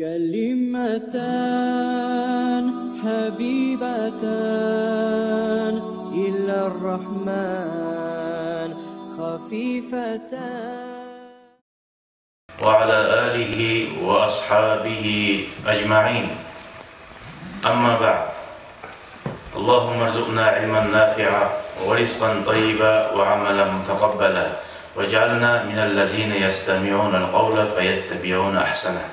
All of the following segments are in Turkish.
كلمتان حبيبتان إلى الرحمن خفيفتان وعلى آله وأصحابه أجمعين. أما بعد، اللهم ارزقنا علما نافعا ورزقا طيبا وعملا متقبلا واجعلنا من الذين يستمعون القول فيتبعون أحسنه.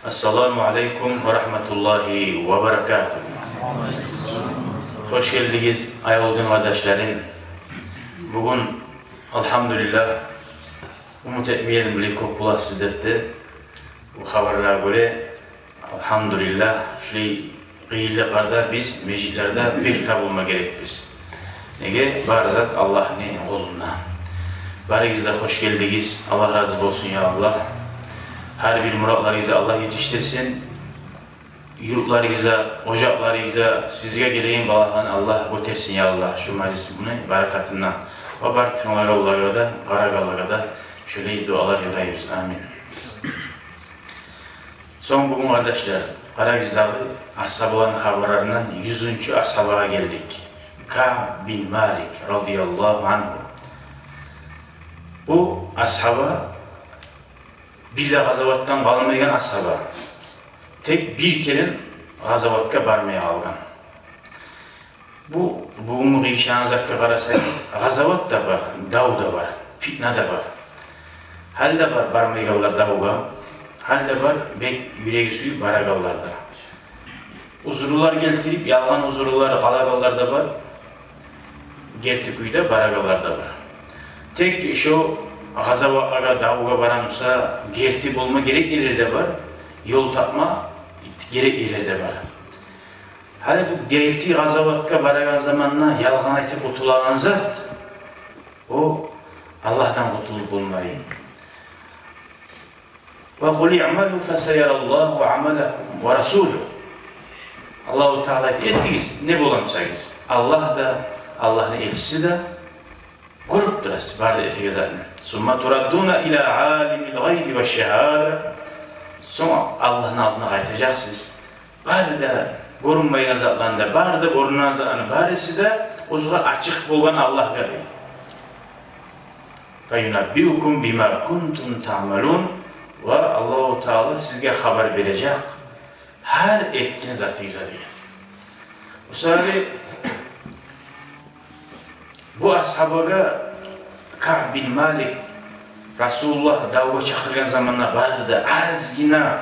Assalamu alaikum ve rahmetullahi ve berekatuhu. Hoş geldiniz ayolduğun kardeşlerim. Bugün elhamdülillah umut etmeyelim bile çok bula sizdette. Bu haberlere göre elhamdülillah şöyle kıyılıklarda biz meclislerde bir kitap olma gerek biz. Nege? Barzat Allah'ın kolundan. Barınızda hoş geldiniz. Allah razı olsun ya Allah. Her bir muratlarınıza Allah yetiştirsin. Yurtlarınıza, ocaklarınıza, sizge geleyim balağını Allah götürsin ya Allah. Şu meclisin bunu berekatından. Ve bartınlara da, karagalara da şöyle dualar yorayız. Amin. Son bugün kardeşler, Karagizdağı ashabların haberlerinden 100. ashabaya geldik. Ka'b bin Malik radıyallahu anhu. Bu ashaba bir de gazavattan kalmayan ashaba. Tek bir kere gazavatka barmaya algan. Bugün işanızakka karasayız, gazavat da var, dav da var, fitna da var. Hal da var barmaygallar davga, hal da var bek yüreği suyu baragallarda. Uzurlular getirip, yalgan uzurlular kalagallar da var, gertikuyda baragallar da var. Tek şu gazavatlara davga baramsa, gertip olma gerek yerleri de var, yol tapma gerek yerleri de var. Hani bu gerti gazavatka baragan zamanla yalgan aytıp kutulan zat, o Allah'tan kutulup olmayı. وَقُلْ اِعْمَلُوا فَسَيَرَ اللّٰهُ عَمَلَكُمْ وَرَسُولُهُ. Allah-u Teala ettiğiniz ne bulamsayız? Allah da, Allah'ın elçisi de görüp durası, var da ettiği zaten. ثُمَّ تُرَدُّونَ اِلَى عَالِمِ الْغَيْبِ وَالشَّهَادَةِ. Sonra Allah'ın altına kaytacaksınız. Bari de görünmeyen zatlarında, bari de görünen zatlarında, barisi de o zaman açık bulgan Allah veriyor. فَيُنَبِّيُكُمْ بِمَا كُنْتُمْ تَعْمَلُونَ. Ve Allah-u Teala sizge haber verecek. Her etkin zatınıza diye. Bu sebebi bu ashabıga Ka'b bin Malik Resulullah davga çakırgan zamanla barida azgina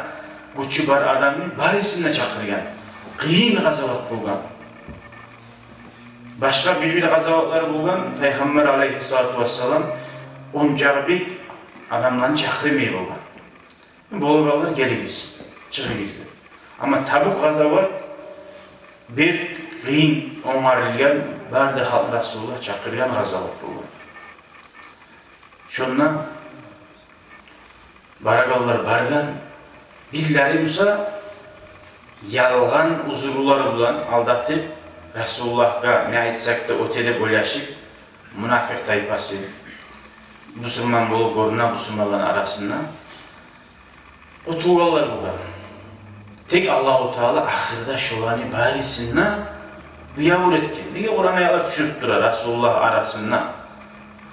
güçü bar adamın barisine çakırgan. Kıyın gazavat bulgan. Başka bir gazavatlar bulgan Peygamber aleyhissalatu vesselam onca bir adamlarını çakırmaya bulgan. Bolgalar geliriz, çıkırız. Ama Tabuk gazavat bir kıyın onarılgan barda halk Resulullah çakırgan gazavat bulgan. Şundan baragallar bargan birileri olsa yalgan uzurluları bulan aldatıp Resulullah'a ne etsek de ötede oylaşıp münafık tayfası Müslüman bulup görünen Müslümanların arasında otuğallar bulan. Tek Allah-u Teala ahirde şolani barisinden bu yavur etken. Niye orana yala düşürüp durar Resulullah arasında?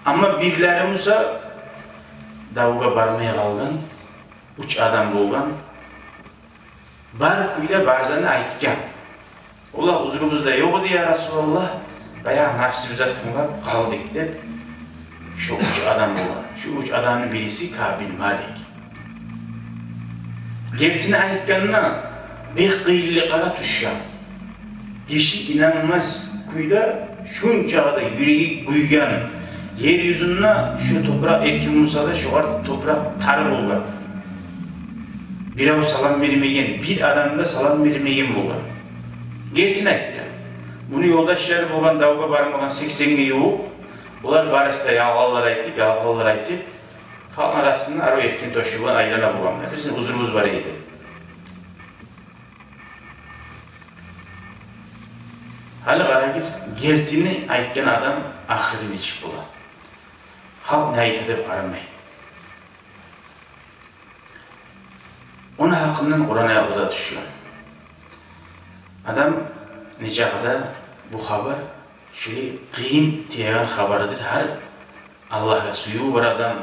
Ama birileri olsa davga barmaya kalgan, uç adam bulgan, bar kuyla barzanı aytgan. Ola huzurumuzda yok diye Resulullah, bayağı nafsimize tınlap kaldık de şu uç adam bulgan. Şu uç adamın birisi Ka'b bin Malik. Gertini aytganına bir kıyılığa düşkan. Dişi inanılmaz kuyda şunca da yüreği kuygan. Yeryüzünde şu toprak ekim olsa da şu toprak tar bulgan. Birov salam vermeyen, bir adamda salam vermeyen bulgan. Gertini aytgan. Bunu yoldaşları bulgan, davga barmagan 80'e yok. Ular barışta yalğallar aytıp, halk arasında arı erken toşulan aylana bulganlar. Bizim huzurumuz var idi. Hali qaragız, gertini aytgan adam axirini içip bulan. Halk ne aytı deb qaramay. Onun hakkından Kur'an ayakta düşüyor. Adam necaqada bu haber şöyle kıyım diyen haberidir. Her Allah'a suyu bir adam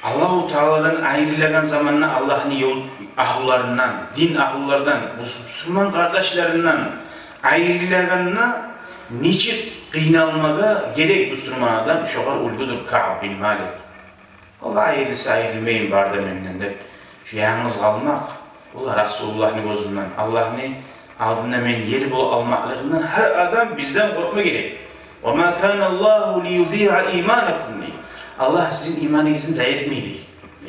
Allah-u Teala'dan ayrılagan zamanla Allah'ın yol ahullarından, din ahullardan, Müslüman kardeşlerinden ayrılaganına niçin kıynalmaga gerek Müslüman adam şoğar ulgudur Ka'b bin Malik. Allah ayrılsa ayrılmayın barda menden de şu yalnız kalmak, ola Resulullah'ın gözünden, Allah'ın aldığında men yeri bol almaklığından her adam bizden korkma gerek. وَمَا كَانَ اللّٰهُ لِيُضِيعَ اِيمَانَكُمْ diye. Allah sizin imanınızı zayi etmeydi.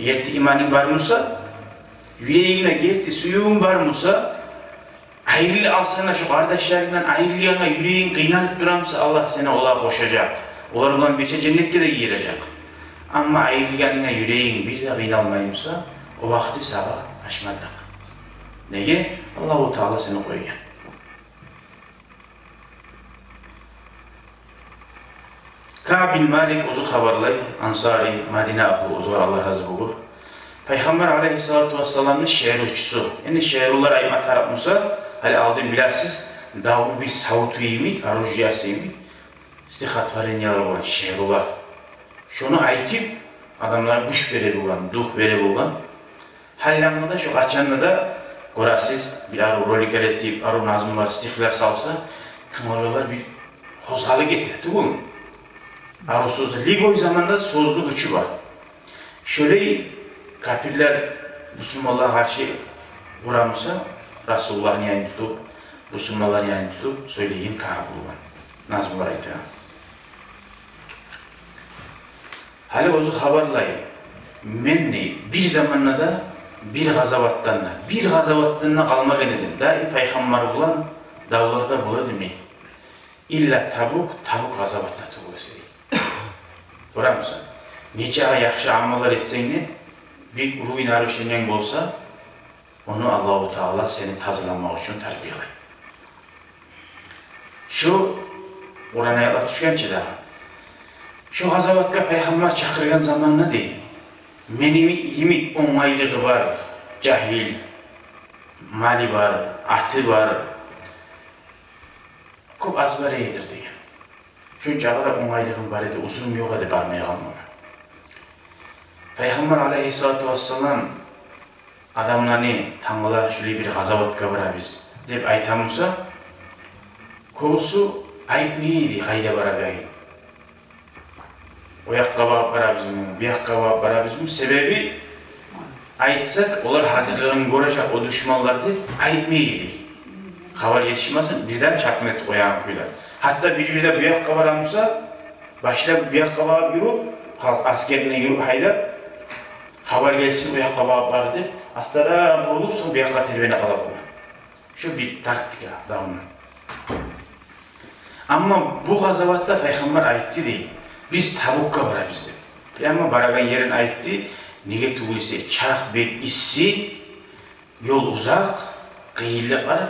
Gerti imanın var mısa, yüreğine gerti suyun var mısa, ayrılı alsana şu kardeşlerinden ayrılıyana yüreğin kıynalıp duramsa Allah seni ola boşacak. Onlar olan bir şey cennette de girecek. Ama ayrılıyana yüreğin bir de kıynalmayımsa o vakti sabah aşmadık. Neye? Allah-u Teala seni koygan. Ka'b bin Malik ozu haberlay, Ansari, Madine ahli ozu var Allah razı olur. Peygamber aleyhissalatu vesselam'ın şehir uçusu. Yani şehirler ayma taraf Musa, hali aldığım bilersiz, davul bir savutu yemik, arujiyası yemik. İstihat veren yer olan şehirler. Şunu aytip, adamlar kuş vere bulan, duh vere bulan. Hallanmada şu kaçanla da görəsiz, bir arı rolik eretip, arı nazımlar, istihler salsa, tımarlılar bir hozgalı getirdi bunu. Arı sözü, Liboy zamanında sözlü gücü var. Şöyle kafirler Müslümanlığa karşı kuramsa, Resulullah'ın yayını tutup, Müslümanların yayını tutup, söyleyin Ka'b olan. Nazımlar aydı. Hali ozu haberlayı, menni bir zamanla da bir gazavattanla kalmak ededim. Daim Peygamber olan dağlarda buladı mı? İlla Tabuk gazavatta tuğusu. Doğru musun? Nece yaxşı amalar etsen ne? Bir ruhin arışından olsa, onu Allah-u Teala seni tazılamak için terbiyelay. Şu Kur'an ayetler düşkənçi daha. Şu gazavatka Peygamber çakırgan zamanına değil. Benim yemik onaylığı var, cahil, mali var, atı var. Çok az var yedirdi. Şu çağda onaylığım var idi, uzun yok idi barmaya kalmama. Peygamber aleyhissalatu vesselam adamlarını tanrılar şöyle bir gazavatka var biz deyip aytamızsa, kovusu ayıp neydi kayda baragayı. O yakkaba para bizim, bir yakkaba para bizim. Sebebi aytsak, onlar hazırlığını görecek o düşmanlardı, aytmaydı. Haber yetişmezsin, birden çakmet oyan kuylar. Hatta bir de bu yakkaba aramızsa, başta bir yakkaba yürü, askerine yürü hayda, haber gelsin o yakkaba vardı. Astara vurulursa bir yakka telvene kalabilir. Şu bir taktika dağının. Ama bu gazavatta Peygamber aytti değil. Biz Tabuk'a var bizde. Ama baragan yerin aytti, nege tuğulise çak bir issi, yol uzak, kıyıllık var,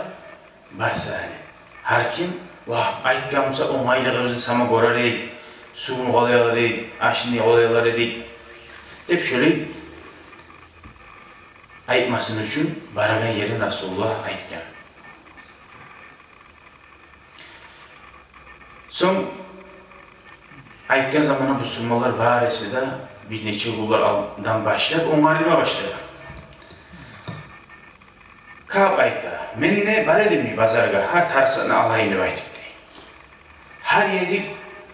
varsa hani. Her kim, vah aytkamsa o maylığımızı sama gorar edip, suyunu olaylar edip, aşını olaylar edip, hep şöyle aytmasın için baragan yerin Resulullah aytkan. Son aytkan zamanı Müslümanlar barisi de bir neçe yıllardan başlayıp onarılma başladı. Ka'b aytdı, menne bar edimi bazarga her tarhsını alayını aytıp deyim. Her yezik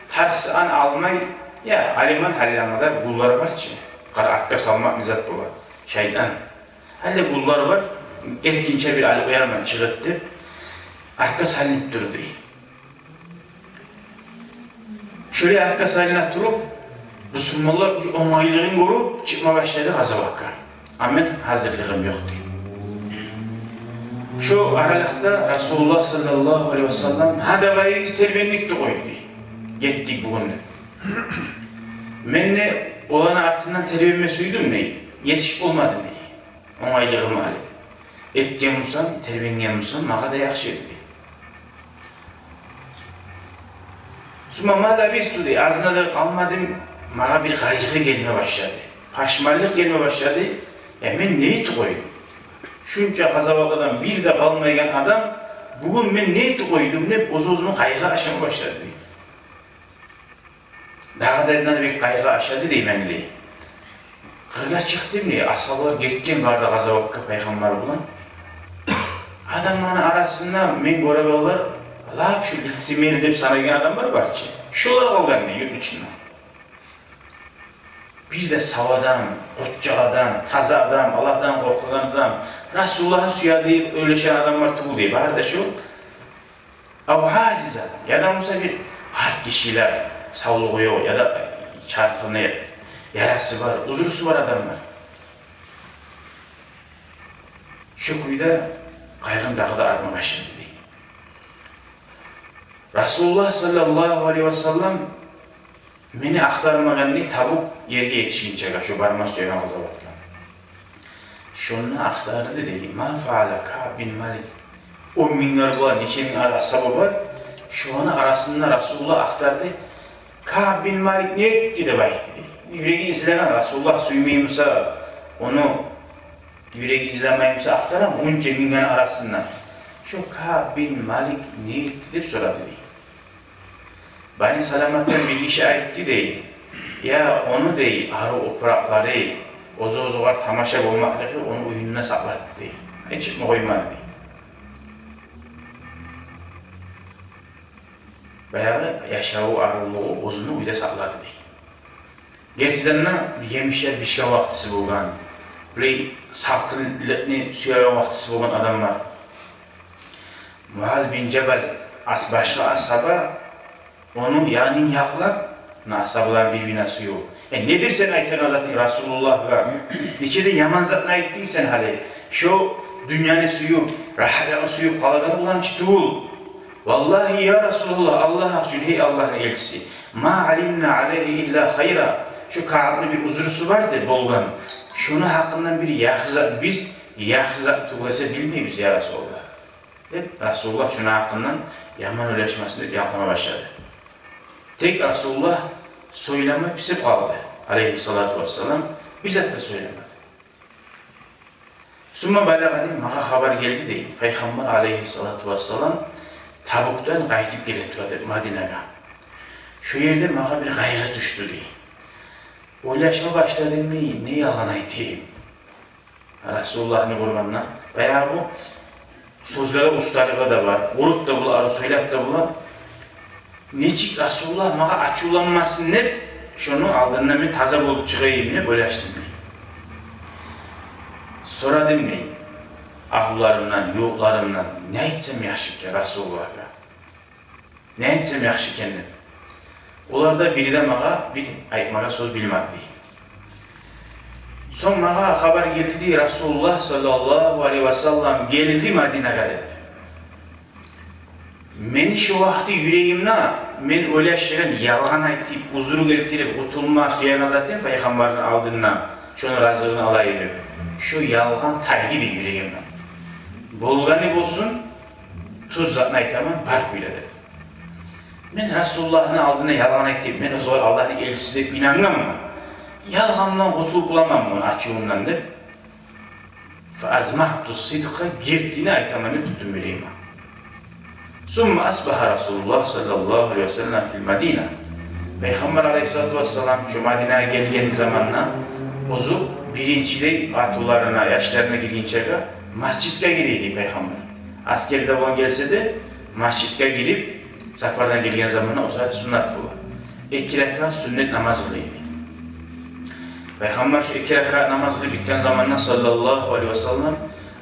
tarhsını almay, ya Aliman hallamada kulları var ki, arka salmak nizat bular, şeyden. Halle kulları var, etkince bir Ali uyarman çıgıttı, arka salinip durdu. Şöyle arka saline durup, Müslümanlar onaylığını korup çıkma başladı Gazavak'a. Amen hazırlığım yoktu. Şu aralıkta Resulullah sallallahu aleyhi ve sellem hadavayı terbiyenlikti koydu. Gittik bugün. Menne olan artığından terbiyeme suydum neyi? Yetişip olmadı neyi? Onaylığımı alıp. Etken olsam, terbiyen olsam, mağa da yakışırdı. Sonra mağda biz tuttu, ağzına da kalmadım, mağa bir kaygı gelme başladı. Paşmallık gelme başladı. Ya ben neyi koydum? Şunca gazavalardan bir de kalmayan adam bugün ben neydi koydum ne bozozunu kaygı aşama başladı. Daha da bir kaygı aşadı değil menli. Kırga çıktım diye asalar gitken vardı gazavakka peygamber bulan. Adamların arasında men görebilirler. Allah şu ilsimeri deyip sanayan adamlar var ki. Şolar kalgan ne yurt içinde. Bir de savadan, koçca adam, taza adam, Allah'tan korkan adam, Resulullah'ın suya deyip öleşen adamlar tıbıl deyip. Bari de şu, Abu Haciz adam, ya da olsa bir part kişiler, sağlığı yok ya da çarpını, yarası var, uzurusu var adamlar. Şu kuyuda kaygın dağı da artma başladı. Resulullah sallallahu aleyhi ve sellem beni aktarmağını Tabuk yerge yetişkince şu barma söylen gazavatla. Şunu aktardı dedi, ma faala Ka'b bin Malik. 10 milyar var, neçe bin ashabı var. Şu an arasında Resulullah aktardı. Ka'b bin Malik ne etti de baktı. Yüreği izleyen Resulullah suymuyumsa, onu yüreği izlemeyimse aktaran 10 milyar arasında. Şu Ka'b bin Malik ne etti de soradı. Bani Salamat'tan bir işe aitti değil. Ya onu değil, arı opurakları, ozu-ozuğar tamaşa olmaklığı onu uyununa saklattı değil. Hiç çıkma koymadı değil. Bayağı yaşağı arılığı ozunu uyda sakladı değil. Gerçekten yemişler bişken vaktisi bulgan, böyle salkınlıkını suya vaktisi bulgan adam var. Muaz bin Cebel başka ashaba onu yani yaklap, ashablar birbirine suyu. Nedir sen ayten zaten Resulullah'a? Niçede yaman zatına ayttiysen hali, şu dünyanın suyu, rahatların suyu kaladan olan çıtıvul. Vallahi ya Resulullah, Allah'a hey Allah'ın elçisi. Ma alimna aleyhi illa hayra. Şu Ka'b'ın bir uzurusu vardır bolgan. Şunu hakkından bir yahzat, biz yahzat tuğlasa bilmeyiz ya Resulullah. Resulullah şunu hakkından yaman öleşmesini yapmaya başladı. Tek Resulullah söyleme pisi kaldı aleyhissalatu vesselam, bizzat da söylemedi. Summa balagani mağa haber geldi değil. Peygamber aleyhissalatu vesselam Tabuk'tan qaytib gelip Medine'ye. Şu yerde mağa bir gayrı düştü değil. Oylaşma başladım mı, ne yalan aytayım? Resulullah'ın kurbanına. Veya bu sözlere ustalığı da var, vurup da bular, söylep de bular. Necik Resulullah mağa açılanmasın ne? Şunu aldığında ben taza bulup çıkayım ne? Böyle açtım. Soradım mı? Ahullarımdan, yoğlarımdan ne etsem yaxşı ki Resulullah'a? Ne etsem yaxşı kendim? Onlarda biri de mağa, bir aytmağa söz bilmedi. Son mağa haber geldi Resulullah sallallahu aleyhi ve sellem geldi Medine'ye. Meni şu vakti yüreğimle, men öyle şeyler yalan aytip, huzuru getirip, utulma suya zaten Peygamberin aldığına, şunu razılığını alayım. Şu yalan taygıydı yüreğimle. Bolgani bolsun, tuz zatına aytamam, park öyle de. Men Resulullah'ın aldığına yalan aytip, men o zaman Allah'ın elçisi de inanmam mı? Yalandan utul bulamam onu açığımdan de. فَاَزْمَحْتُ الصِّدْقَ girdiğini aytamamı tuttum yüreğime. ثم أصبح رسول الله صلى الله عليه وسلم في المدينة. Peygamber aleyhissalatu vesselam şu Medine'ye geldiği zamanla ozu birincili atularına, yaşlarına girince mascitte giriydi Peygamber. Askerde olan gelse de mascitte girip seferden geldiği zamanla o saat sünnet bu. 2 rekat sünnet namaz kılıydı. Peygamber şu 2 rekat namaz kılıp bitten zamanla sallallahu aleyhi ve sellem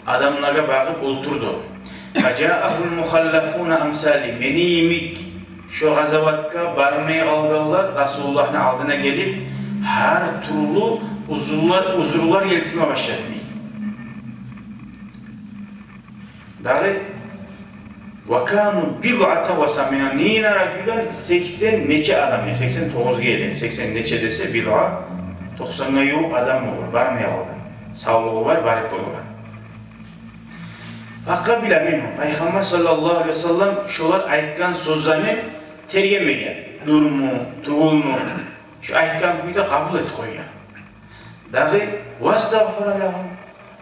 adamlara bakıp oturdu. فَجَاءَهُ الْمُخَلَّفُونَ أَمْسَالِ Beni yemik şu gazavatka barmayı algılar Resulullah'ın aldığına gelip her türlü uzurlar yeltime başladı. Dağı وَكَانُوا بِضْعَةَ وَسَمِيَانِينَ رَجُلًا 80 neçe adam, 89 gelin, 80 neçe dese bid'a 90'a yok adam olur, barmayı algılar. Sağlığı var, barık olur. Fakabila minhum. Peygamber sallallahu aleyhi ve sellem şolar aytkan sözlerini tergemegen. Durumu, tuğulmu, şu aytkan kuyda kabul et koygan. Dağı vastagfara lahum.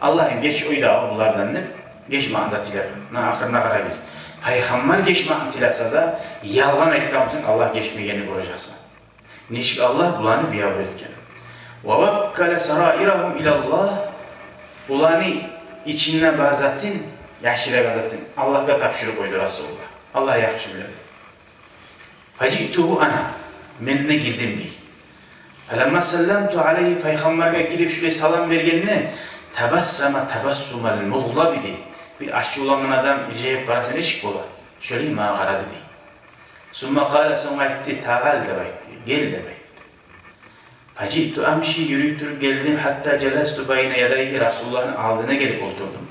Allah'ım geç oyda bunlardan ne? Geçme anda tiler. Ahırına kadar geç. Peygamber geçme anda tilerse da yalan aytkamsın Allah geçmeyeni göreceksin. Neşik Allah bulanı biabır etken. وَوَكَّلَ سَرَائِرَهُمْ اِلَى اللّٰهِ Bulanı içine bazatin, yaşire bazatin. Allah'a tapşırıp koydu Resulullah. Allah yakışı bilir. فَجِئْتُهُ ana. Menine girdim değil. فَلَمَّا سَلَّمْتُ عَلَيْهِ Peygamber'e girip şöyle salam vergenine تَبَسَّمَ تَبَسُّمَ الْمُغْضَبِ değil. Bir aşçı olan adam icayip karası ne şık ola? Şöyle mağa karadı değil. Summa kâle sonra etti, ta'al de bekti, gel de bekti. Facittu amşi yürütür geldim hatta celestu bayne yadayhi Resulullah'ın aldığına gelip oturdum.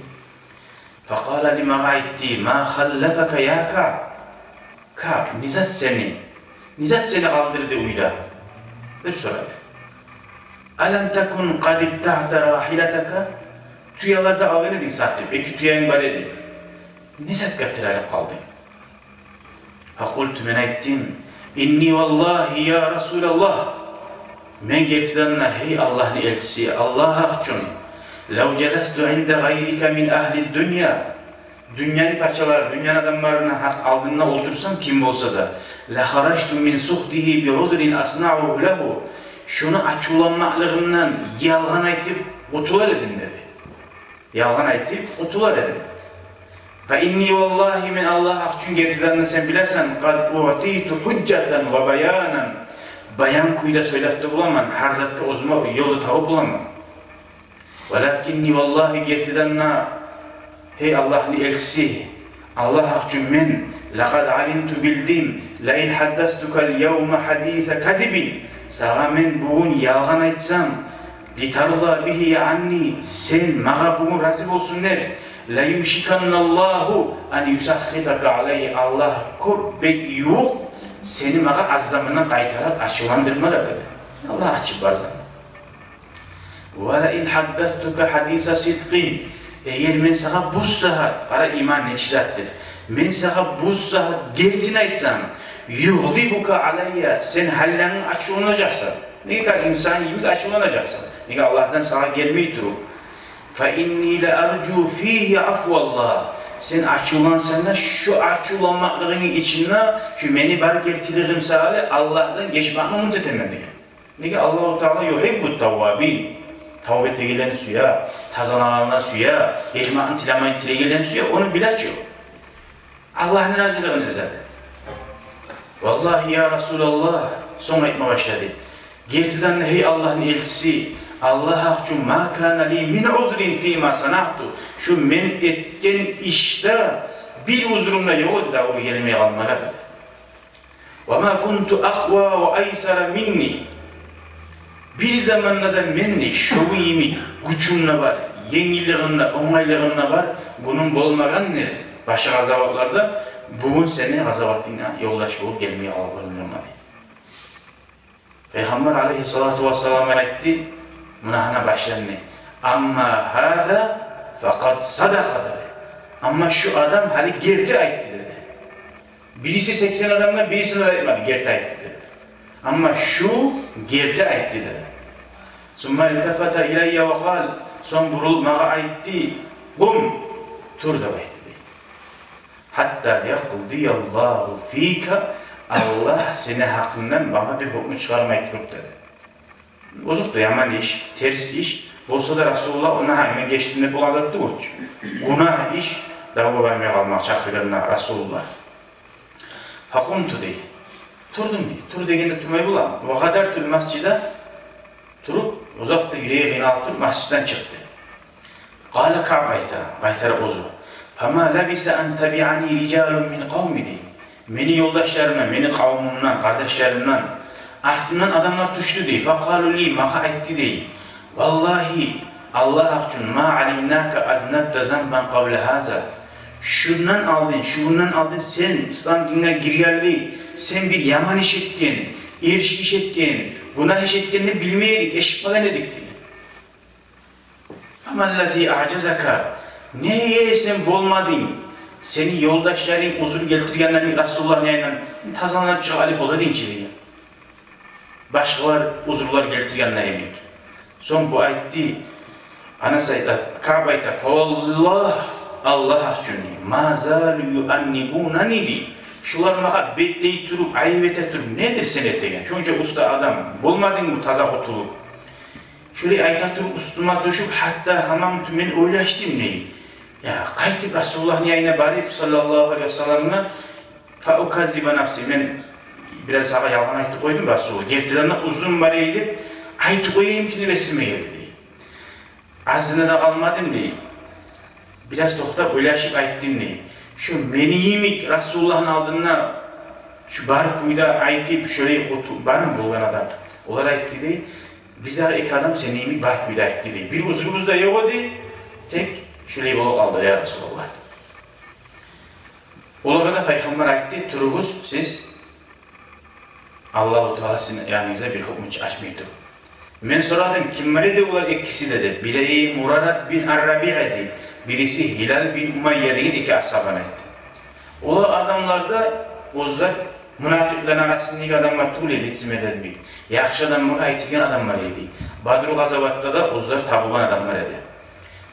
Fakâle li mağa etti, ma khallefeke ya Ka'b. Ka'b, nizat seni kaldırdı uyda. Bir soradı. Alem tekun kad ibta'te rahileteke. Tüyalarda avlenedin sattı, peki tüyayın var edin. Nizat getirerek kaldın. Fakultu men ettim, inni vallahi ya Resulallah. Men gerçekten hey Allah'ın elçisi, Allah hakkın. Lev celestu inde gayrike min ahli dünya. Dünyanın parçaları, dünyanın adamlarının hak aldığına otursam kim olsa da. Leharaçtu min suhtihi bi udrin asna'u lehu. Şunu açılanmaklığından yalgan aytıp otular edin dedi. Yalgan aytıp otular edin. Fe inni vallahi min Allah hakkın gerçekten sen bilersen kad u'titu hücceten ve bayanen. Bayan kuyuda söyletti bulamam, her zatta ozma yolu tavu bulamam. Velakinni vallahi gerçekten hey Allah'ın elçisi, Allah hakkın men laqad alimtu bildim la in haddastukel yevme hadise kadibin. Sağa men bugün yalgan aytsam litarla bihi anni sen mağa bugün razı olsun der. La yuşikannallahu an yusakhitaka aleyhi Allah kurbek yok. Seni mağa azzamından kaytarıp aşılandırma da böyle. Allah açıp bazen. وَلَا اِنْ حَدَّسْتُكَ حَد۪يسَ صِدْقٍ Eğer men sana bu saat, para iman neçilattir. Men sana bu saat gerçin aytsam, يُغْضِبُكَ عَلَيَّ Sen hallenin açılanacaksın. Ne kadar insan gibi açılanacaksın. Ne kadar Allah'tan sana gelmeyi durup. فَاِنِّي لَاَرْجُوا ف۪يهِ عَفْوَ اللّٰهِ Sen açılansan da şu açılanmaklığının içinde şu meni bar gertiririm sağlı Allah'tan geçmekle umut etemem diye. Ne ki Allah-u Teala yuhibbut tavvabin. Tavbete gelen suya, tazalanana suya, geçmekin tilamayın tile gelen suya onu bilaç yok. Allah'ın razılığını izledi. Vallahi ya Resulallah sonra etme başladı. Gertiden hey Allah'ın elçisi Allah hakkın ma kana li min uzrin fîmâ sana'tu. Şu men etken işte bir uzrumla yok da o gelmeye kalmadı. Ve ma kuntu aqwa ve aysara minni. Bir zamanla da menni şovuyimi, gücümle var, yengilliğimle, ongaylığımle var. Bunun bolmagan ne? Başka gazavatlarda bugün seni gazavatına yoldaş bulup gelmeye kalmadı. Peygamber aleyhissalatu vesselam etti. Münahına başlayan ne? Amma hâdâ fakat sadaka dedi. Ama şu adam hali gerti aytti dedi. Birisi 80 adamla birisini de etmedi, gerti aytti dedi. Ama şu gerti aytti dedi. Sümme iltefete ileyye ve kal son burulmağa aytti. Kum tur da aytti dedi. Hatta yakıldiyallahu fîke Allah seni hakkından bana bir hükmü çıkarmayı durup dedi. Bozuktu, yaman iş, ters iş. Olsa da Resulullah ona hemen geçtiğinde bulazattı uç. Günah iş, daha vermeye kalmak çakırlarına Resulullah. Hakumtu dey. Turdum dey. Tur degende turmayı bulam. O kadar tür mascida turup uzakta yüreğe kıynalıp mascidden çıktı. Kâle Ka'bayta, baytara ozu. Fama labise en tabi'ani ricalun min kavmi dey. Beni yoldaşlarımdan, beni kavmumdan, kardeşlerimden ardından adamlar düştü dey. Fakalu li maka etti dey. Vallahi Allah hakkın ma alimnâke aznebte zanben kavle haza. Şundan aldın, sen İslam dinine girgelli, sen bir yaman iş ettin, irş iş ettin, günah iş ettiğini bilmeyedik, eşitmeden edikti. Amallâzi a'cazaka, neye sen bolmadın, senin yoldaşların uzur getirgenlerin Resulullah neyle tazanlar çıkalıp ola dinçiliği. Başkalar uzurlar getirgenler emek. Son bu aytti, Anası aytat, Ka'b aytat, "Vallah Allah haqqını ma zalu yu'annibunani di." Şular mağa betley turup, ayıp ete turup, nedir sen etegen? Şunca usta adam, bulmadın mı taza kutulup? Şöyle ayta turup, üstüme düşüp, hatta hamam tümen oylaştım neyi? Ya, kaytip Resulullah'ın yayına barip sallallahu aleyhi ve sellem'e فَاُكَزِّبَ nafsi. Ben biraz sağa yalan aytı koydum Resulullah. Gertiden uzun bari edip, aytı koyayım ki resime geldi. Ağzına da kalmadım neyi? Biraz toxtab, oylaşıp aytdım neyi? Şu meniyimik Resulullah'ın aldığına şu barı kuyuda aytip şöyle var mı bulgan adam? Onlar aytti değil. Bir daha iki adam seniyimik barı kuyuda aytti değil. Bir uzunumuz da yok o değil. Tek şöyle bulup aldı ya Resulullah. Ola da Peygamber aytti, turunuz siz Allah-u Teala sizin yanınıza bir hükmü açmaydı. Ben soradım, kimleri de olar ikisi dedi. Biri Murarat bin Ar-Rabi'di, birisi Hilal bin Umayye'nin iki ashabına etti. Ola adamlarda ozlar, münafıkların arasındaki adamlar tuğle iletişim ederdi. Yaxşı adamlar aytigen adamlar idi. Badru Gazavatta da ozlar tabuğan adamlar idi.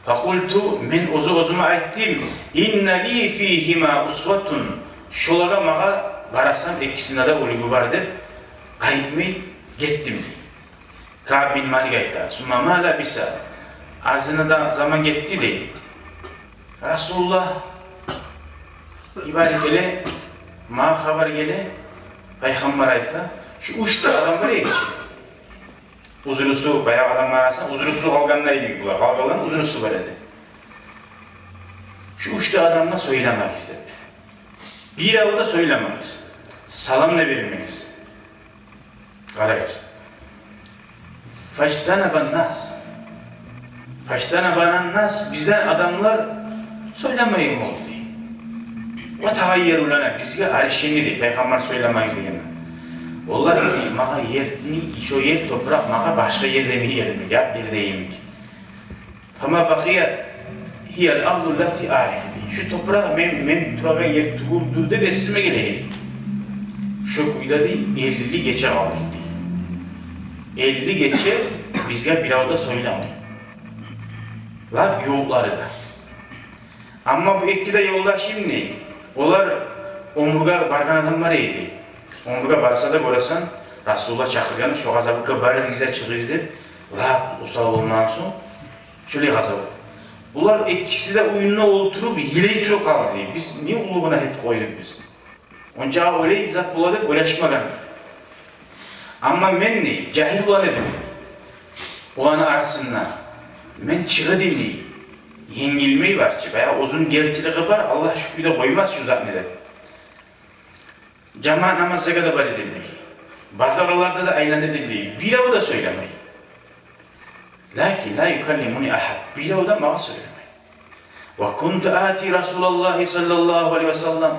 Fakultu, men ozuma ayttim, inna li fihima usvatun. Şolaga mağa barasam ikisinde de ulgu vardır. Kayıtmay gittim. Ka'b bin Malik aytdı. Summa ma labisa. Ağzına da zaman gitti değil. Resulullah ibadet ele, mağa haber gele, Peygamber aytdı. Şu uçta adam var ya geçiyor. Uzurusu, bayağı adamlar arasında uzurusu kalganlar gibi bular. Kalgaların uzurusu var dedi. Şu uçta adamla söylemek istedi. Bir avda söylemeyiz. Salam ne vermeyiz. Karayız. Faştanaban nas. Faştanaban nas. Bizden adamlar söylemeyin oldu diye. O tahayyerü lana. Bizge arşini diye. Peygamber söylemeyiz diye. Vallahi mağa yer, şu yer toprak mağa başka yerde mi yerim, yap yerdeyim ki. Ama bakıya hiyal ardu lati arifi. Şu toprak men turaga yer tuğuldu da resime geleyim. Şu kuyuda değil 50 geçe aldık diye. 50 geçe bizge bir avda söylemeyin. Var yolları da. Ama bu ikide yolda şimdi, onlar omurga bargan adamlar iyiydi. Omurga barsa da borasan, Resulullah çakırgan, şu gazabı barız güzel çıkıyızdır. Lab usal olmadan sonra, şöyle gazabı. Bunlar ikisi de oyununa oturup, hileyi türü kaldı diye. Biz niye uluğuna et koyduk biz? Onca öyle zat buladık, öyle çıkmadan. Ama men ne? Cahil olan edim. Olanın arasında. Men çığı dinleyi. Yengilmeyi var ki, veya uzun gertiliği var, Allah şükrüde koymaz şu zanneder. Cemaat namazı kadar var edilmeyi. Bazarlarda da aylan edilmeyi. Bir o da söylemeyi. Lakin la yukallimuni ahad. Bir o da mağa söylemeyi. Ve kuntu ati Resulullah sallallahu aleyhi ve sellem.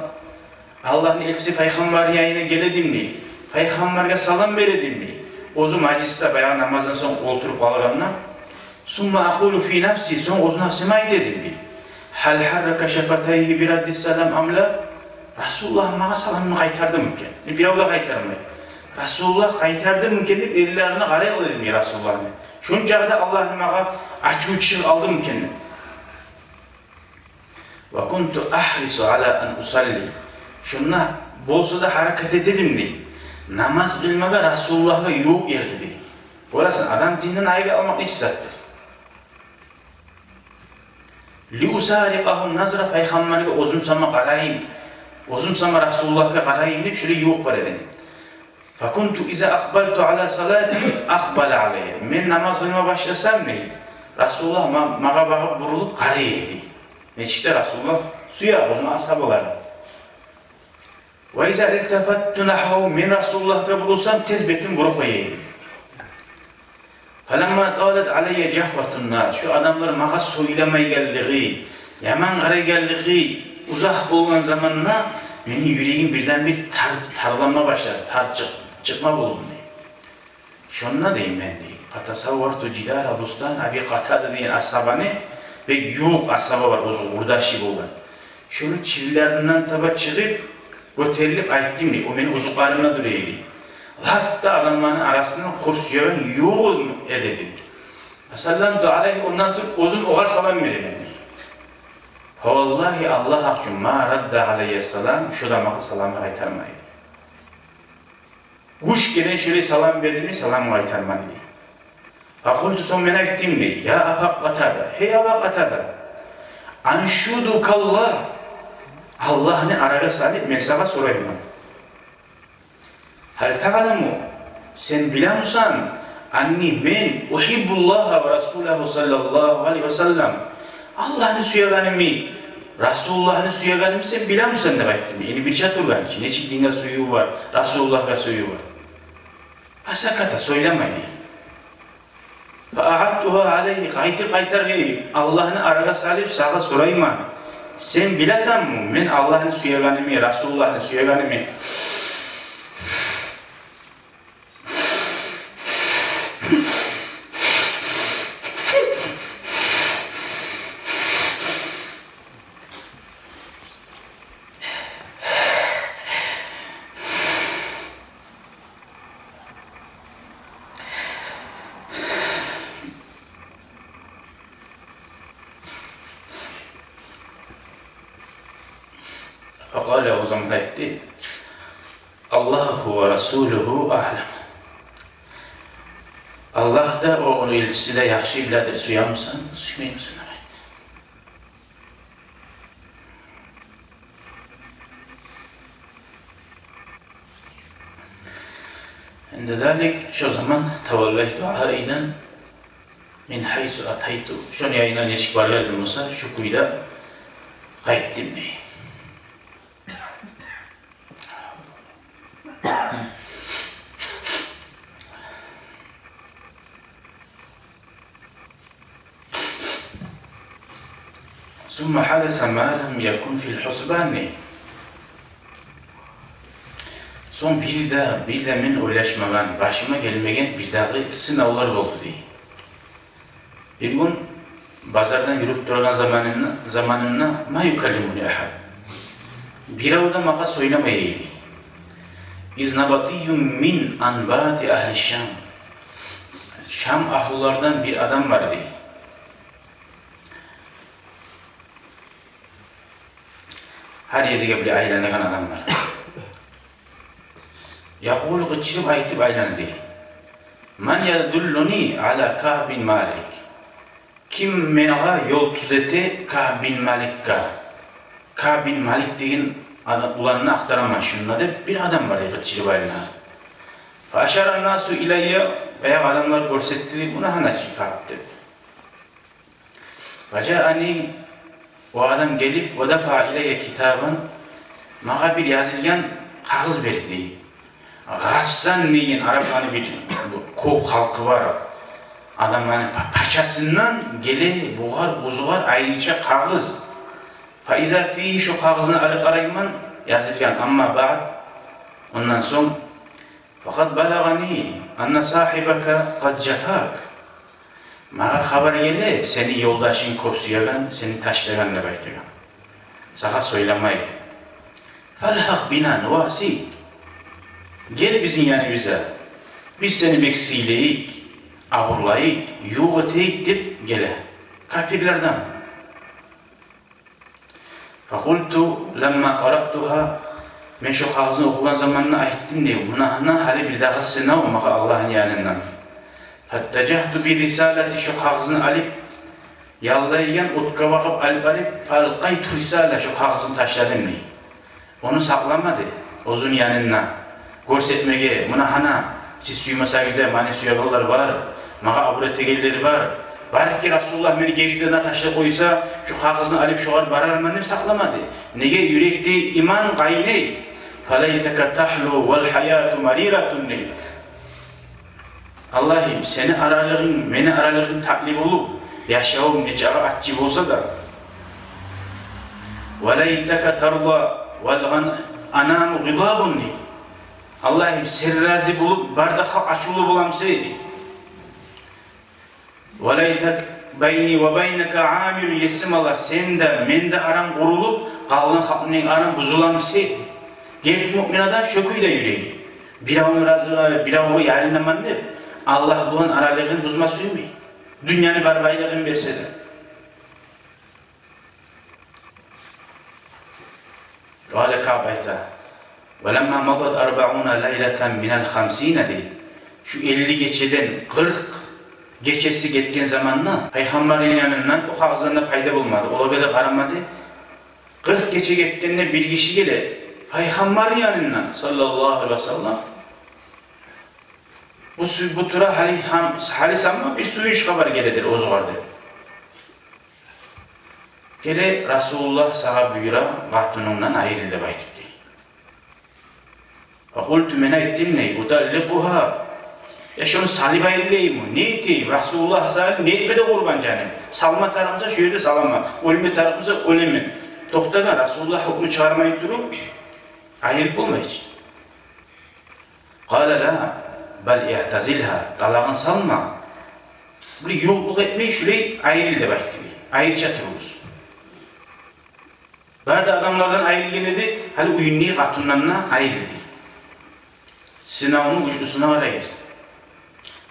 Allah'ın elçisi Peygamber yayına geledim diye. Peygamber'e salam veredim diye. Ozu maciste bayağı namazdan sonra oturup kalganlar. Summa aqulu fi nafsi. Sonra ozu nafsime ait edin diye. Hal harraka şefatayhi biraddisselam amla. Resulullah mağa salamını kaytardı mümkün. Bir avda kaytarmayı. Resulullah kaytardı mümkün deyip ellerini qaraya qıldım ya Resulullah'ın. Şunca da Allah'ın mağa açık aldı mümkün. Ve kuntu ahrisu ala an usalli. Şunla bolsa da hareket ededim diye. Namaz kılmağa Resulullah'a yok yerdi diye. Orası adam dininden ayrı almak istattır. Li usariqahum nazra Peygamber'e uzun sama qarayım. Uzun sama Resulullah'a qarayım deyip şöyle yok var edin. Fakuntu iza akbaltu ala salati akbala aleyhi. Men namaz kılmaya başlasam ne? Resulullah mağa bakıp burulup qaraydı. Neçikte Resulullah suya uzun ashabaları. Ve iza iltefattu nahvu men Resulullah'a bulusam tez betim vurup koyaydı. Falamma talat aleyye cahfatun nas. Şu adamlar mağa söylemeye geldiği, yaman qaraya geldiği uzak olan zamanla benim yüreğim birden bir tarlanma başladı, çıkma bulundu. Şununla deyim ben deyim. Fatasavvartu cidara bustan abi Katada diyen ashabane ve yok ashaba var, o urdaşi olan. Şunu çivillerinden taba çıkıp, göterilip ayettim deyim. O benim uzuklarımla duruydu. Hatta adamların arasından kursuyarak yok edildi. Sallamtu aleyhi ondan dur uzun oğar salam verin. Vallahi Allah hakkı ma radda aleyhi salam şu da salamı kaytarmayı. Uş gelen şöyle salam verir mi salam kaytarmadı. Fakultu son merak ettim mi? Ya Aba Katada, hey Aba Katada. Anşudukallah. Allah'ını araya salip mesela sorayım. Hal ta'lamu sen bilir misin? Anni men uhibbullah ve Resulullah sallallahu aleyhi ve sellem. Allah'ını suyaganımı, Resulullah'ını suyaganımı sen bilir misin de baktım. Yani bir şey turgan için. Ne çıktığında suyu var, Resulullah'a suyu var. Asakata söylemeyi. Fa'attuha aleyhi kaytar Allah'ını araya salip sağa sorayım. Sen bilesen mi? Men Allah'ın suyaganımı, Resulullah'ın suyaganımı. Fakale o zaman etti. Allahu ve Resuluhu ahlem. Allah da o elçisi de yaxşı bilədir. Suyamsan, suymayımsan. عند ذلك şu zaman tevelleytu aiden min haysu ataytu. Şunu yayına neşik var geldi Musa, şu kuyuda kayıttım mi? ثم حدث ما لم يكن في الحسبان. Son bir de men ulaşmagan, başıma gelmegen bir dağı sınavlar oldu diye. Bir gün bazardan yürüp durgan zamanımda ma yukallimuni ahad. Bir avda mağa söylemeyeyle. İznabatiyyum min anbati ahli Şam. Şam ahullardan bir adam vardı. Her yerde bir aylanlagan adam var. Yakulu gıçırıp aytıp aylandı. Man yadulluni ala Ka'b bin Malik. Kim mena yol tuzeti Ka'b bin Malik'a. Ka'b bin Malik deyin ulanını aktaramaz şununla de bir adam var ya gıçırıp aylandı. Faşaran nasu ilayya veya adamlar görsetti buna hanaçı Ka'b dedi. Vaca'ani o adam gelip o defa ilayya kitabın mağa bir yazılgan kağız verdi. Gassan deyin Arap'ın bir kop halkı var. Adamların paçasından gele buğar, uzuğar ayrıca kağız. Faiza fihi şu kağızını alı karayman yazılgan ama ba'd ondan son fakat balagani anna sahibaka kad cefak. Mağa haber gele seni yoldaşın kopsuyagan, seni taşlagan ne beklegan. Sağa söylemeyi. Falhaq bina nuvasi. Gel bizim yani bize. Biz seni beksiyeleyik, avurlayık, yuğuteyik deyip gele. Kafirlerden. Fakultu lemma qarabtuha. Men şu kağızını okuyan zamanına ayettim diye. Buna hali bir daha sınav mağa Allah'ın yanından. Fattecahtu bir risaleti şu kağızını alıp yallayken utka bakıp alıp falqaytu risale şu kağızını taşladım diye. Onu saklamadı. Uzun yanından. Görsetmege, buna hana, siz suymasanızda mani suyagallar var, mağa aburete gelleri var. Var ki Resulullah beni gerçekten taşla koysa, şu kağızını alıp şuar bararmanı saklamadı. Nege yürekte iman gayney. Falayteka tahlu vel hayatu mariratun ney. Allah'ım seni aralığın, beni aralığın taklif olup, yaşavum neçağı atçı olsa da. Velayteka tarda vel anamu gıdabun ney. Allah'ım serrazi bulup bardak açılı bulamsaydı. وَلَيْتَكْ بَيْنِي وَبَيْنَكَ عَامِلُ yesim Allah sen de men de aran kurulup kalın halkının aran buzulamsaydı. Gerçi mümin adam şöküyle yüreği. Bir avın razı, bir avı yalinden mandı. Allah bunun aralığını buzma suymayı. Dünyanı barbaylığın verse de. Kâle Kâbeyta ve lemmâ mazad 40 leyleten minel 50 de. Şu 50 geçeden 40 geçesi getken zamanla Peygamberin yanından o ağzında payda bulmadı. Ola kadar karamadı. 40 geçe getkeninde bir kişi gele Peygamberin yanından sallallahu aleyhi ve sellem bu tura hali sanma bir suyuş kabar geledir o zuvardı. Gele Resulullah sağa buyura katunundan ayrıldı baytıp değil. Fakultu mena ettim ney? Udallikuha. Ya şunu salib ayrılayım mı? Ne eteyim? Resulullah salim ne etmedi kurban canım? Salma tarafımıza şöyle salama. Ölme tarafımıza ölemin. Doktordan Resulullah hükmü çıkarmayı durup ayrılıp olma hiç. Kâle la bel i'tazilha. Dalağın salma. Böyle yokluk etmeyi şurayı ayrıldı baytıp. Ayrıca turuluz. Bazı adamlardan ayrılgene de hali uyunluğu katunlarına ayrıldı. Sınavının güçlüsüne arayız.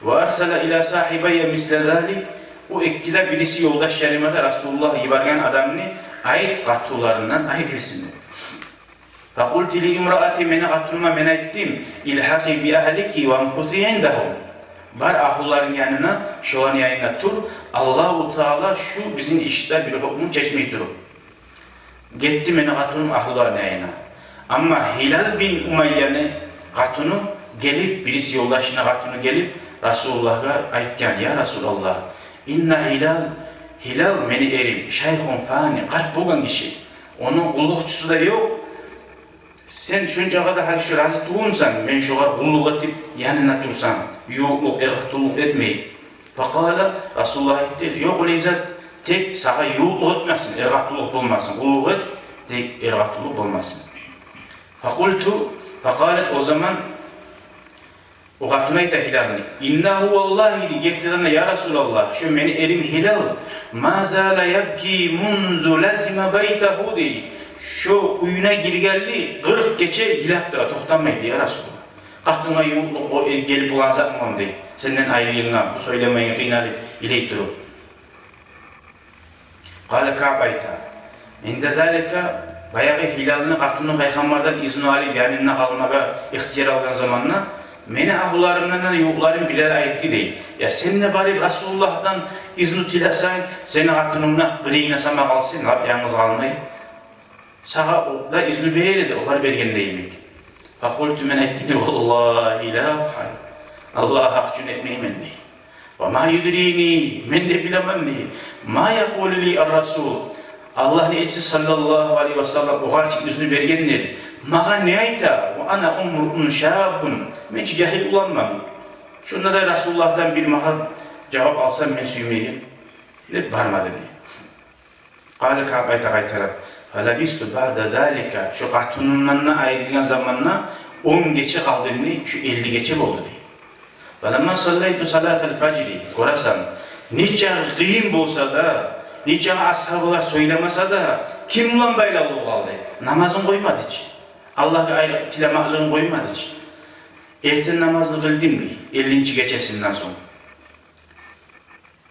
وَاَرْسَلَ اِلَى سَاحِبَيَّ مِسْلَ ذَٰلِكِ O ektide birisi yoldaş şerimede Resulullah yibargen adamını ait katularından ayrılsın. فَقُلْتِ لِيُمْرَأَتِ meni katulma mena ettim. اِلْحَقِ بِأَهْلِكِ وَمْكُثِ عِنْدَهُمْ Bar ahulların yanına şu an yayına tur. Allah-u Teala şu bizim işte bir hükmü çeşmeyi durup. Gitti meni katulun ahulların yayına. Ama Hilal bin Umayyan'ı katunu gelip birisi yoldaşına katunu gelip Resulullah'a aytken ya Resulallah inna Hilal meni erim şeyhun fani kalp bulgan kişi onun kullukçusu da yok sen şunca kadar her şey razı tuğunsan men şuar kulluk etip yanına dursan yokluk erhtuluk etmeyi fakala Resulullah etti yok öyle zat tek sağa yokluk etmesin erhtuluk bulmasın kulluk et tek erhtuluk bulmasın fakultu fakalet o zaman o katunayta Hilal'ni innahu vallahi gektirana ya Resulallah şu meni erim Hilal ma zâle yebki munzu lazime beytehu di şu uyuna girgelli 40 gece hilaktıra toxtamaydı ya Resulallah katuna yoğunluk o gelip ulanzatmam di senden ayrılığına bu söylemeyi kıynalı ileyip durup kâle Kâbeyta inde zâlika bayağı Hilal'ını katunun Peygamber'den izni alıp yanına almaya ihtiyar algan zamanla meni ahullarımdan yoklarım birer ayetti değil. Ya sen ne bari Resulullah'tan izni tilasan, seni hatunumla birine sama kalsın, yalnız kalmayı. Sağa da izni verirdi, onlar bergen değilmek. Fakultu men ettiğini vallahi la afal. Allah'a hak cün etmeyim enmeyi. Ve ma yudrini, men de bilemem neyi. Ma yakulu li ar-Rasul. Allah'ın elçisi sallallahu aleyhi ve sellem o karşı izni bergendir. Mağa ne ayta? Ve ana umrun şabun. Men hiç cahil ulanmam. Şunda da Resulullah'tan bir mağa cevap alsam men süymeyeyim. Ne barmadı diye. Kâle Kâbeyta kaytarak. Felabistu ba'da zâlika. Şu katunundan ayrılan zamanla 10 gece kaldığını şu 50 gece oldu diye. Falamma sallaytu salatel fecri. Korasan. Nice kıyım bolsa da, nice ashabılar söylemese de kim ulan baylalığı kaldı? Namazın koymadı hiç. Allah'a ayrı tilamalığını koymadı hiç. Erten namazını kıldım mı? 50. gecesinden sonra.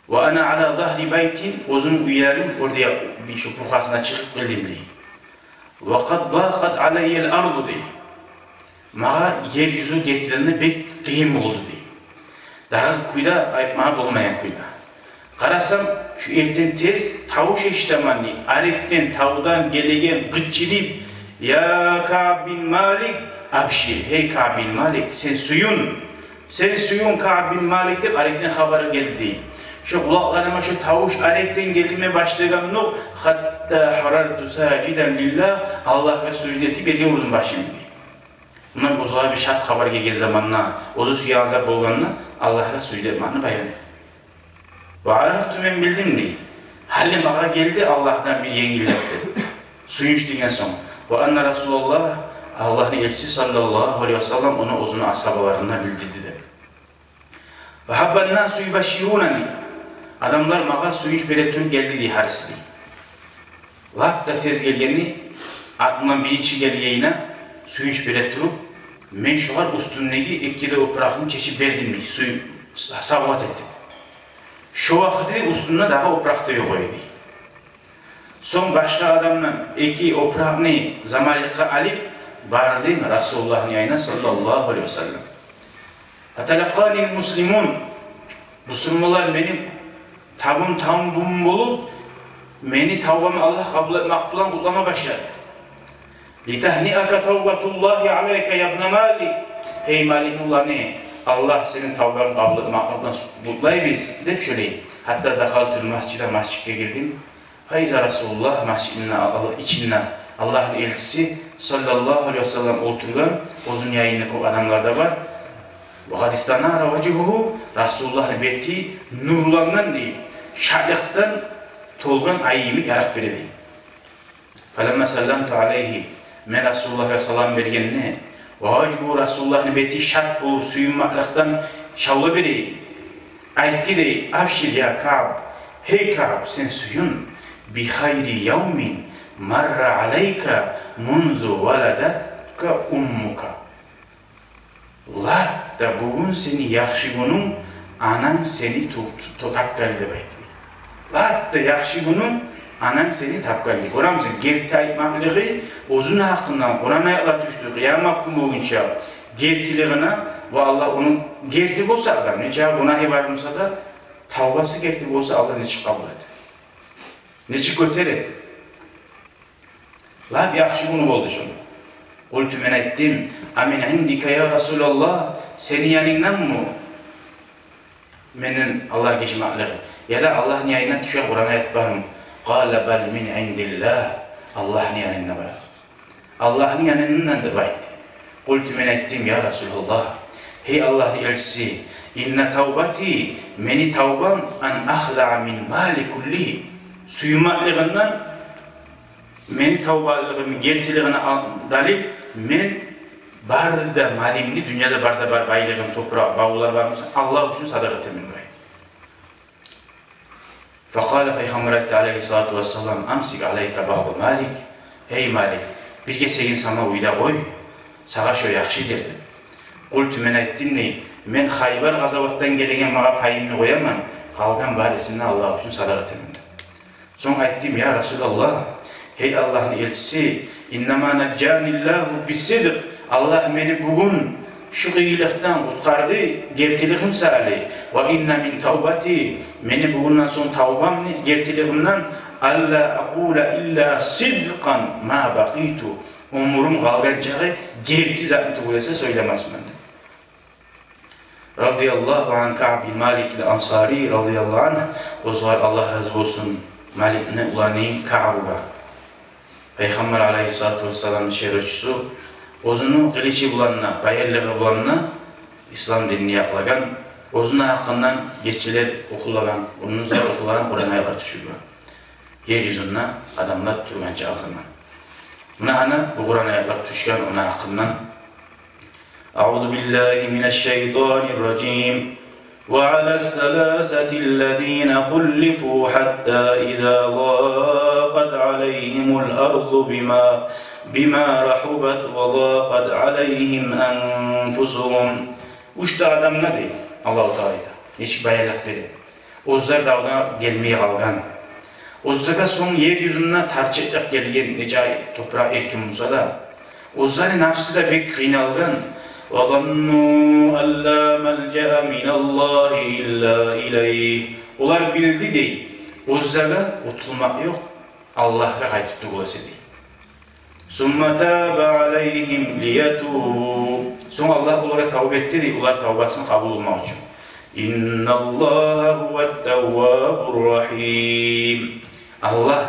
Ve ana ala zahri beytin uzun uyarım orada bir şu pukasına çıkıp kıldım mı? Ve kad dâkad aleyyel ardu diye. Mağa yeryüzü getirdiğinde bek kıyım oldu diye. Daha kuyda ayıpmaya bulmayan kuyda. Karasam şu erten tez tavuş eşitemanlı, aretten tavudan gelegen gıççilip ya Ka'b bin Malik abşir, hey Ka'b bin Malik sen suyun Ka'b bin Malik'tir, aretten haberi geldi değil. Şu kulaklarıma şu tavuş aretten gelmeye başlayan no hatta harartu saciden lillah Allah ve sücdeti bir vurdum başımı. Bundan uzağa bir şart haber geldiği zamanla, ozu suya azap olganla Allah'a sücde etmanı bayanı. Ve araftu men bildim ni. Halim ağa geldi Allah'tan bir yengiletti. Suyun içtiğinden sonra. Ve anna Resulullah Allah'ın elçisi sallallahu aleyhi ve sellem ona uzun ashabalarına bildirdi de. Ve habben nasu yubaşirunani. Adamlar mağa suyun iç beretünü geldi diye harisli. Lap da tez gelgeni aklımdan birinci geldi yayına suyun iç beretünü men şuar üstündeki ikkide o bırakımı çeşip verdim mi? Suyu savat ettim. Şu vakti üstüne daha oprakta koydu. Son başka adamla iki oprakını zamanlıkta alıp vardı Resulullah'ın yanına sallallahu aleyhi ve sellem. Atalaqanil muslimun. Müslümanlar benim tabum bulup beni tavbamı Allah kabul etmekle kutlama başladı. Litahni'aka tavbatullahi aleyke ya ibn Malik. Ey Malik'ullah ne? Allah senin tavbanı kabul etmekle kutlayı biz. Deyip şöyle. Hatta dakhaltül mascide girdim. Faiza Resulullah içinden Allah'ın elçisi sallallahu aleyhi ve sellem oturgan uzun yayınlık adamlarda var. Hadistana ravacuhu Resulullah'ın beti nurlangan değil. Şarlıktan tolgan ayyimin yarak veredi. Falemma sallamtu aleyhi men Resulullah'a salam bergenine vacuhu Resulullah'ın beti şart bulup suyunmaklıktan şavla veredi. Aytti de abşir ya Ka'b. Hey Ka'b sen suyun bi hayri yevmin marra aleyka munzu veladatka ummuka. La da bugün seni yaxşı günün anan seni tapkaldı baytı. La da yaxşı günün anan seni tapkaldı. Koramsın gerti aytmaklığı uzun hakkından Kur'an ayakla düştü. Kıyamet günü boyunca gertiliğine ve Allah onun gerti olsa adam nece günahı varmışsa da tavbası gerti olsa Allah nece kabul eder. Nece götürür. La yaxşı günü oldu şunu. Kultu men ettim, amin indike ya Resulallah, senin yanından mı? Menin Allah geçmaklığı. Ya da Allah'ın yanından düşen Kur'an'a etbarım. Kâle bel min indillah, Allah'ın yanından var. Allah'ın yanından da baydı. Kultu men ettim ya Resulallah, hey Allah'ın elçisi, inne tavbati, meni tavbam an ahla'a min mali kullihi. Suyumaklığından men tavbalığımı gertiliğine dalip men barda malimni dünyada barda bar baylığım toprağı bağlar varmış Allah için sadaka temin bayt. Faqala Peygamber aleyhissalatu vesselam amsik aleyka ba'd malik. Hey Malik bir kesegin sana uyda koy. Sağa şu yaxşı derdi. Kultu men ettim ne? Men Haybar gazavattan gelegen mağa payımını koyamam. Kalgan barisinden Allah için sadaka temin. Son ettim ya Resulallah. Hey Allah'ın elçisi, innema neccanillahu bisidq. Allah beni bugün şu iyilikten kurtardı, gertiliğim sağladı. Ve inne min tavbati, beni bugünden son tavbam gertiliğimden alla aqula illa sidqan ma baqitu. Umurum kalgacağı gerti zatı bulasa söylemez bende. Radiyallahu anh Ka'b bin Malik el-Ansari radiyallahu anh. O zaman Allah razı olsun Malik'ne ulanayım Ka'b'a. Peygamber aleyhissalatu vesselam'ın şerefçisi ozunu kılıcı bulanına, bayırlığı bulanına İslam dinini yaklagan, ozunu hakkından geçiler okulagan, onunuzlar okulagan Kur'an ayaklar düşürüyor. Yeryüzünde adamlar turganca ağzından. Buna ana bu Kur'an ayaklar düşken ona hakkından A'udhu billahi mineşşeytanirracim وعلى الثلاثة الذين خلفوا حتى إذا ضاقت عليهم الأرض بما رحبت وضاقت عليهم أنفسهم. Üçte adam ne değil? Allah-u Teala'da. Hiç bayarlık dedi. Ozlar dağına gelmeye kalgan. Ozlara son yeryüzünden tarçıklık gelgen nece toprağa erkin olsa da Ozların nafsı da pek kıynalgan. وَظَنُّوا أَنْ لَا مَلْجَأَ مِنَ اللّٰهِ إِلَّا إِلَيْهِ. Onlar bildi değil. Ozlara otulmak yok. Allah'a kayıtıp durulası değil. ثُمَّ تَابَ عَلَيْهِمْ لِيَتُوبُوا. Sonra Allah onlara tavbe etti değil. Onlar tavbasını kabul olmak için. اِنَّ اللّٰهَ هُوَ التَّوَّابُ الرَّحِيمُ. Allah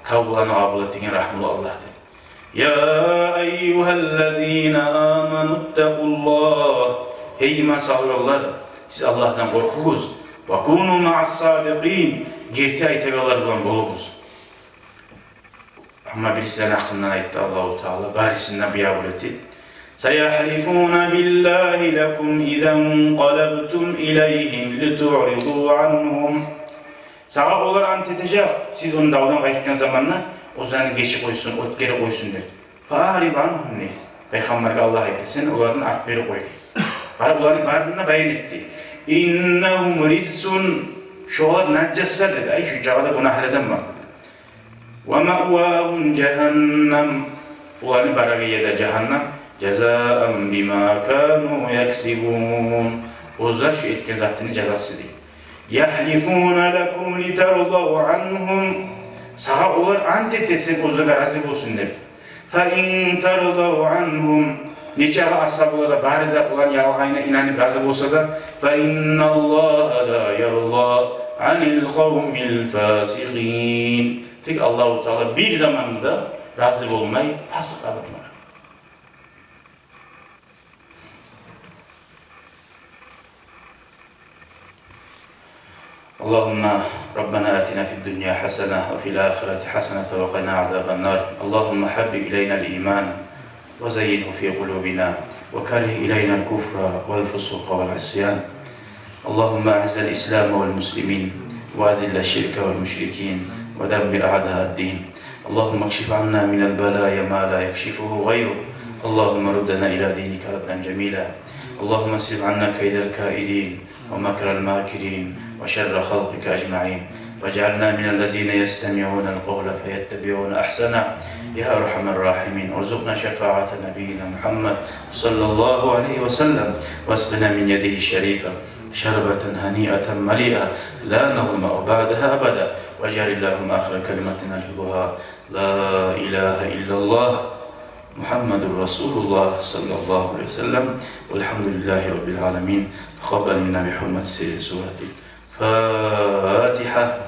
tavbalarını kabul ettiğin rahmeli Allah'tır. Ya eyyühellezine amenüttekullah. Ey iman sahibiler, siz Allah'tan korkunuz. Ve kunu ma'as-sadiqin. Gerti aytegalar bulan bolunuz. Ama birisinden aklından ayette Allah-u Teala barisinden biyabul etti. Seyahlifuna billahi lekum izen qalabtum ileyhim litu'ridu anhum. Sağa onlar antetecek. Siz onun davdan kayıtken zamanla o zaman geçi koysun, ot geri koysun der. Fa'rid anhum ne? Peygamber'e Allah etti. Sen onların artberi koydu. Onların karnına beyan etti. İnnehum rizsun. şolar necessar dedi. Ay şu cağda günahlardan vardı. Ve ma'vahum cehennem. Ulanı baragiyede cehennem. Cezaen bima kanu yaksibun. Ozlar şu etken zatının cezası değil. Yahlifuna lekum literallahu anhum. Sağa olar antet etsin ozlar razı olsun dedi. Fa in tarallahu anhum. Neçe ashablara bari de olan yalğayına inanıp razı olsa da fa innallaha la yarda anil kavmil fasiqin. Tek Allah-u Teala bir zamanda razı olmayı fasık adamlar. Allahümme Rabbena atina fid dünya hasene ve fil ahireti hasenete ve qina azaben nar. Allahümme habbib ilayna'l iman ve zeyyinhu fi kulubina ve kerih ilayna'l kufra vel fusuqa vel isyan. Allahümme a'izzel İslam vel muslimin ve adille şirke vel müşrikin ve demmir a'da'ad din. Allahümme ekşif anna minel belaya ma la yekşifuhu gayruk. Allahümme ruddena ila dinika radden cemila. Allahümme esrif anna keydel kaidin ve makrel makirin ve şerre halkika ecma'in. وَجَعَلْنَا مِنَ الَّذ۪ينَ يَسْتَمِعُونَ الْقَوْلَ فَيَتَّبِعُونَ أَحْسَنَهُ يَا أَرْحَمَ الرَّاحِمِينَ وَارْزُقْنَا شَفَاعَةَ نَبِيِّنَا مُحَمَّدٍ صلى الله عليه وسلم واسقنا من يده الشريفة شربة هنيئة مليئة لا نظمأ بعدها أبدا واجعل اللهم آخر كلمتنا الفضها لا إله إلا الله محمد رسول الله صلى الله عليه وسلم والحمد لله رب العالمين تقبل منا بحرمة سير سورة الفاتحة.